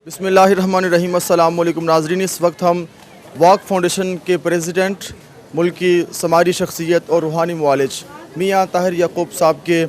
बिस्मिल्लाहिर्रहमानिर्रहीम। अस्सलाम वालेकुम नाज़रीन, इस वक्त हम वाक फाउंडेशन के प्रेसिडेंट, मुल्क की समाजी शख्सियत और रूहानी मुआलिज मियाँ ताहिर याकूब साहब के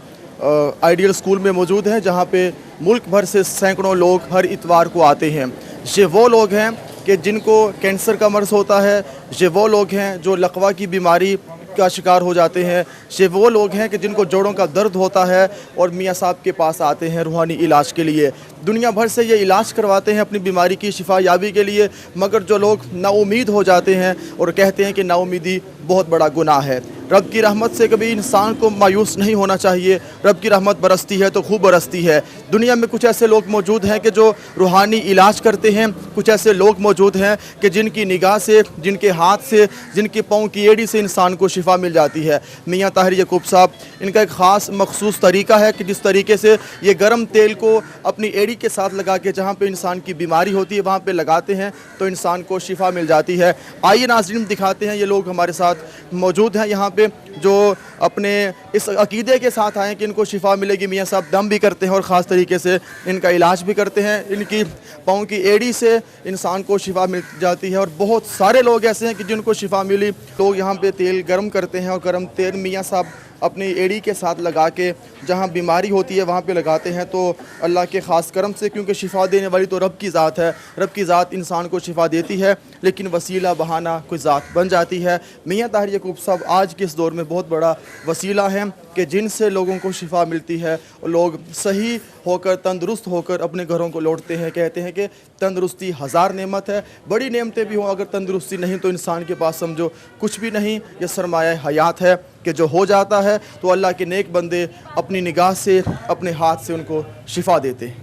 आइडियल स्कूल में मौजूद हैं, जहाँ पे मुल्क भर से सैकड़ों लोग हर इतवार को आते हैं। ये वो लोग हैं कि जिनको कैंसर का मर्ज़ होता है, ये वो लोग हैं जो लकवा की बीमारी का शिकार हो जाते हैं, ये वो लोग हैं कि जिनको जोड़ों का दर्द होता है और मियाँ साहब के पास आते हैं रूहानी इलाज के लिए। दुनिया भर से ये इलाज करवाते हैं अपनी बीमारी की शिफा याबी के लिए, मगर जो लोग नाउमीद हो जाते हैं और कहते हैं कि नाउमीदी बहुत बड़ा गुनाह है। रब की रहमत से कभी इंसान को मायूस नहीं होना चाहिए। रब की रहमत बरसती है तो खूब बरसती है। दुनिया में कुछ ऐसे लोग मौजूद हैं कि जो रूहानी इलाज करते हैं, कुछ ऐसे लोग मौजूद हैं कि जिनकी निगाह से, जिनके हाथ से, जिनके पाँव की एड़ी से इंसान को शिफा मिल जाती है। मियाँ ताहिर याकूब साहब, इनका एक ख़ास मखसूस तरीका है कि जिस तरीके से ये गर्म तेल को अपनी एड़ी के साथ लगा के जहाँ पे इंसान की बीमारी होती है वहाँ पे लगाते हैं तो इंसान को शिफा मिल जाती है। आइए नाज़रीन दिखाते हैं, ये लोग हमारे साथ मौजूद हैं यहाँ पे जो अपने इस अकीदे के साथ आए कि इनको शिफा मिलेगी। मियाँ साहब दम भी करते हैं और ख़ास तरीके से इनका इलाज भी करते हैं। इनकी पाँव की एड़ी से इंसान को शिफा मिल जाती है और बहुत सारे लोग ऐसे हैं कि जिनको शिफा मिली। लोग यहाँ पे तेल गर्म करते हैं और गर्म तेल मियाँ साहब अपनी एड़ी के साथ लगा के जहाँ बीमारी होती है वहाँ पे लगाते हैं तो अल्लाह के ख़ास करम से, क्योंकि शिफा देने वाली तो रब की ज़ात है, रब की ज़ात इंसान को शिफा देती है, लेकिन वसीला बहाना कोई ज़ात बन जाती है। मियाँ ताहिर याकूब साहब आज के इस दौर में बहुत बड़ा वसीला है कि जिनसे लोगों को शिफा मिलती है और लोग सही होकर, तंदुरुस्त होकर अपने घरों को लौटते हैं। कहते हैं कि तंदुरुस्ती हज़ार नेमत है, बड़ी नेमतें भी हों, अगर तंदुरुस्ती नहीं तो इंसान के पास समझो कुछ भी नहीं। ये सरमाया हयात है कि जो हो जाता है तो अल्लाह के नेक बंदे अपनी निगाह से, अपने हाथ से उनको शिफा देते हैं।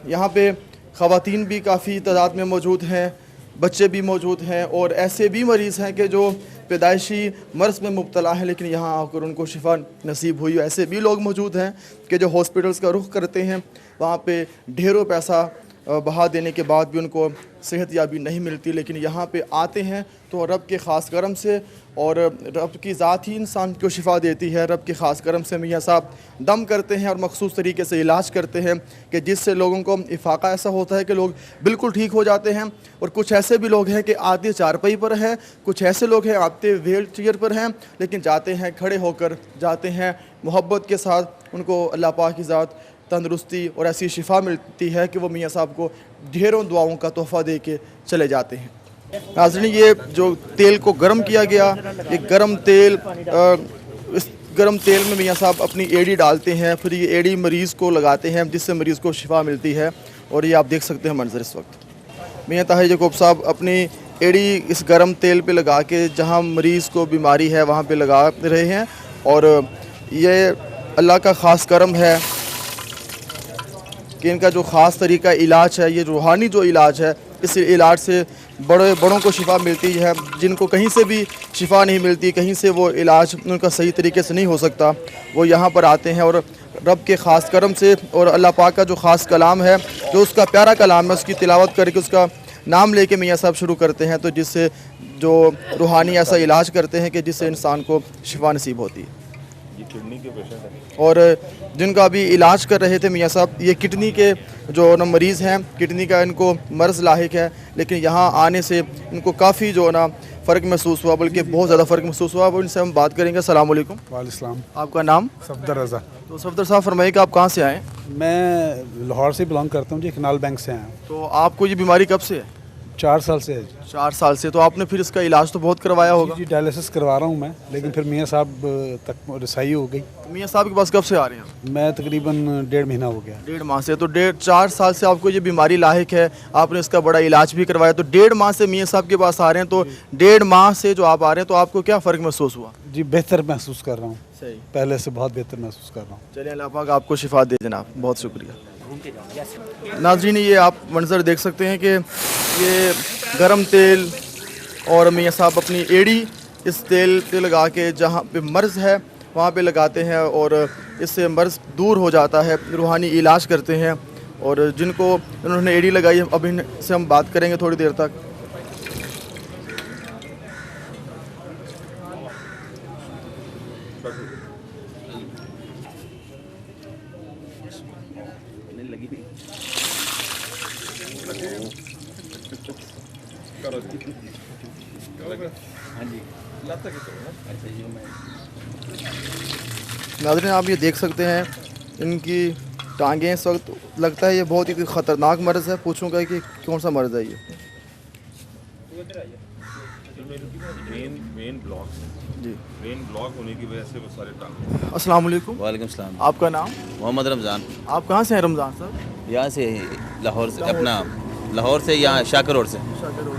यहाँ पे ख़वातीन भी काफ़ी तादाद में मौजूद हैं, बच्चे भी मौजूद हैं और ऐसे भी मरीज़ हैं कि जो पैदाइशी मर्ज़ में मुब्तला है लेकिन यहाँ आकर उनको शिफा नसीब हुई। ऐसे भी लोग मौजूद हैं कि जो हॉस्पिटल्स का रुख करते हैं, वहाँ पे ढेरों पैसा बहा देने के बाद भी उनको सेहत याबी नहीं मिलती, लेकिन यहाँ पे आते हैं तो रब के ख़ास करम से, और रब की ज़ात ही इंसान को शिफा देती है। रब के ख़ास करम से मियाँ साहब दम करते हैं और मखसूस तरीके से इलाज करते हैं कि जिससे लोगों को इफ़ाक़ा ऐसा होता है कि लोग बिल्कुल ठीक हो जाते हैं। और कुछ ऐसे भी लोग हैं कि आते चारपाई पर हैं, कुछ ऐसे लोग हैं आते व्हील चेयर पर हैं, लेकिन जाते हैं खड़े होकर जाते हैं, मोहब्बत के साथ उनको अल्लाह पाक की ज़ात तंदुरुस्ती और ऐसी शिफा मिलती है कि वो मियाँ साहब को ढेरों दुआओं का तोहफ़ा दे के चले जाते हैं। नाज़रीन, ये जो तेल को गर्म किया गया, ये गर्म तेल, इस गर्म तेल में मियाँ साहब अपनी एड़ी डालते हैं, फिर ये एड़ी मरीज़ को लगाते हैं जिससे मरीज़ को शिफा मिलती है। और ये आप देख सकते हैं मंजर इस वक्त। मियाँ ताहिर याकूब साहब अपनी एड़ी इस गर्म तेल पे लगा के जहाँ मरीज़ को बीमारी है वहाँ पे लगा रहे हैं और ये अल्लाह का ख़ास करम है कि इनका जो ख़ास तरीका इलाज है, ये रूहानी जो इलाज है, इस इलाज से बड़ों को शिफा मिलती है। जिनको कहीं से भी शिफा नहीं मिलती, कहीं से वो इलाज उनका सही तरीके से नहीं हो सकता, वो यहाँ पर आते हैं और रब के ख़ास करम से और अल्लाह पाक का जो ख़ास कलाम है, जो उसका प्यारा कलाम है, उसकी तिलावत करके उसका नाम लेके मियाँ साहब शुरू करते हैं, तो जिससे जो रूहानी ऐसा इलाज करते हैं कि जिससे इंसान को शिफा नसीब होती है। किडनी के पेशेंट हैं और जिनका अभी इलाज कर रहे थे मियाँ साहब, ये किडनी के जो ना मरीज़ हैं, किडनी का इनको मर्ज़ लाहिक है, लेकिन यहाँ आने से इनको काफ़ी जो ना फ़र्क महसूस हुआ, बल्कि बहुत ज़्यादा फ़र्क महसूस हुआ। वो इनसे हम बात करेंगे। अस्सलाम वालेकुम। वालेकुम। आपका नाम? सफदर रज़ा। तो सफदर साहब फरमाइए कि आप कहाँ से आए? मैं लाहौर से बिलोंग करता हूँ जी, कनाल बैंक से आया हूँ। तो आपको ये बीमारी कब से है? 4 साल से है जी। 4 साल से। तो आपने फिर इसका इलाज तो बहुत करवाया होगा? जी, डायलिसिस करवा रहा हूँ मैं, लेकिन फिर मियाँ साहब तक रसाई हो गई। मियाँ साहब के पास कब से आ रहे हैं? मैं तकरीबन 1.5 महीना हो गया। 1.5 माह से। तो 4 साल से आपको ये बीमारी लाहिक है, आपने इसका बड़ा इलाज भी करवाया, तो 1.5 माह से मियाँ साहब के पास आ रहे हैं, तो 1.5 माह से जो आप आ रहे हैं तो आपको क्या फ़र्क महसूस हुआ? जी, बेहतर महसूस कर रहा हूँ, सही, पहले से बहुत बेहतर महसूस कर रहा हूँ। चलिए अल्लाह पाक आपको शिफा दे जनाब, बहुत शुक्रिया। नाज़रीन, ये आप मंज़र देख सकते हैं कि ये गरम तेल और मियाँ साहब अपनी एड़ी इस तेल पे लगा के जहाँ पे मर्ज़ है वहाँ पे लगाते हैं और इससे मर्ज़ दूर हो जाता है, रूहानी इलाज करते हैं। और जिनको उन्होंने एड़ी लगाई, अब इनसे हम बात करेंगे थोड़ी देर तक। नाज़रीन आप ये देख सकते हैं इनकी टांगें इस वक्त लगता है ये बहुत ही ख़तरनाक मर्ज़ है। पूछूंगा कि कौन सा मर्ज़ है ये। When block ji when block होने की वजह से वो सारे टांग। अस्सलाम वालेकुम। वालेकुम सलाम। आपका नाम? मोहम्मद रमज़ान। आप कहाँ से हैं रमज़ान साहब? यहाँ से लाहौर से, अपना लाहौर से, यहाँ शाकर रोड से।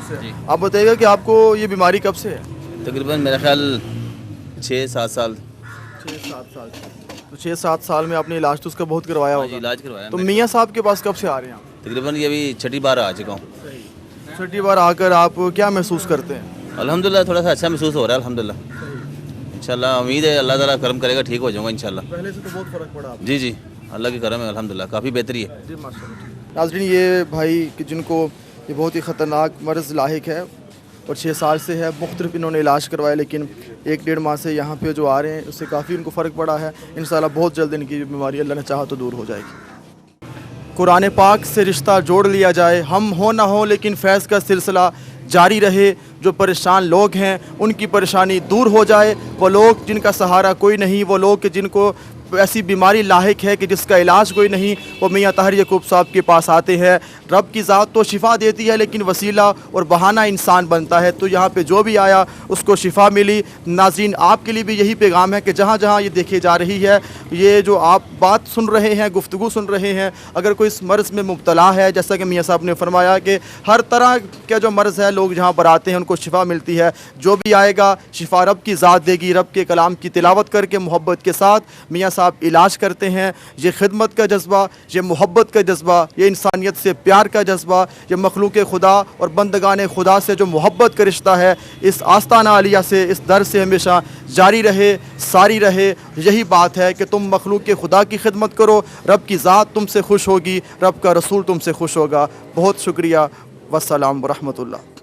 से आप बताइएगा कि आपको ये बीमारी कब से है? तकरीबन मेरा ख्याल 6-7 साल। 6-7 साल। तो 6-7 साल में आपने इलाज तो उसका बहुत करवाया जी, होगा। इलाज करवाया तो मैं। मियाँ साहब के पास कब से आ रहे हैं आप? तकरीबन ये भी 6ठी बार आ चुका हूँ। छठी बार आकर आप क्या महसूस करते हैं? अल्हम्दुलिल्लाह थोड़ा सा अच्छा महसूस हो रहा है अल्हम्दुलिल्लाह। इंशाल्लाह उम्मीद है अल्लाह ताला करम करेगा, ठीक हो जाऊँगा इंशाल्लाह। पहले से तो बहुत फ़र्क पड़ा आपको। जी जी, अल्लाह की करम है अल्हम्दुलिल्लाह, काफ़ी बेहतरी है। जी माशाल्लाह। नाज़रीन ये भाई कि जिनको ये बहुत ही ख़तरनाक मर्ज़ लाहिक है और 6 साल से है, मुख्तलिफ इन्होंने इलाज करवाया, लेकिन 1-1.5 माह से यहाँ पे जो आ रहे हैं उससे काफ़ी इनको फ़र्क पड़ा है। इंशाल्लाह बहुत जल्द इनकी बीमारी अल्लाह ने चाहा तो दूर हो जाएगी। कुरान पाक से रिश्ता जोड़ लिया जाए, हम हो ना हो लेकिन फैज़ का सिलसिला जारी रहे। जो परेशान लोग हैं उनकी परेशानी दूर हो जाए। वो लोग जिनका सहारा कोई नहीं, वो लोग कि जिनको ऐसी बीमारी लाहिक है कि जिसका इलाज कोई नहीं, वो मियाँ ताहिर याकूब साहब के पास आते हैं। रब की ज़ात तो शिफा देती है लेकिन वसीला और बहाना इंसान बनता है। तो यहाँ पे जो भी आया उसको शिफा मिली। नाज़रीन आपके लिए भी यही पैगाम है कि जहाँ जहाँ ये देखी जा रही है, ये जो आप बात सुन रहे हैं, गुफ्तगू सुन रहे हैं, अगर कोई इस मर्ज़ में मुब्तला है, जैसा कि मियाँ साहब ने फरमाया कि हर तरह का जो मर्ज़ है लोग जहाँ पर आते हैं उनको शिफा मिलती है। जो भी आएगा शिफा रब की ज़ात देगी। रब के कलाम की तिलावत करके मोहब्बत के साथ मियाँ साहब इलाज करते हैं। ये खिदमत का जज्बा, ये मोहब्बत का जज्बा, ये इंसानियत से प्यार का जज्बा, ये मखलूक खुदा और बंदगान खुदा से जो मोहब्बत का रिश्ता है, इस आस्ताना आलिया से, इस दर से हमेशा जारी रहे, सारी रहे। यही बात है कि तुम मखलूक खुदा की खिदमत करो, रब की ज़ात तुमसे खुश होगी, रब का रसूल तुमसे खुश होगा। बहुत शुक्रिया। वस्सलाम व रहमतुल्लाह।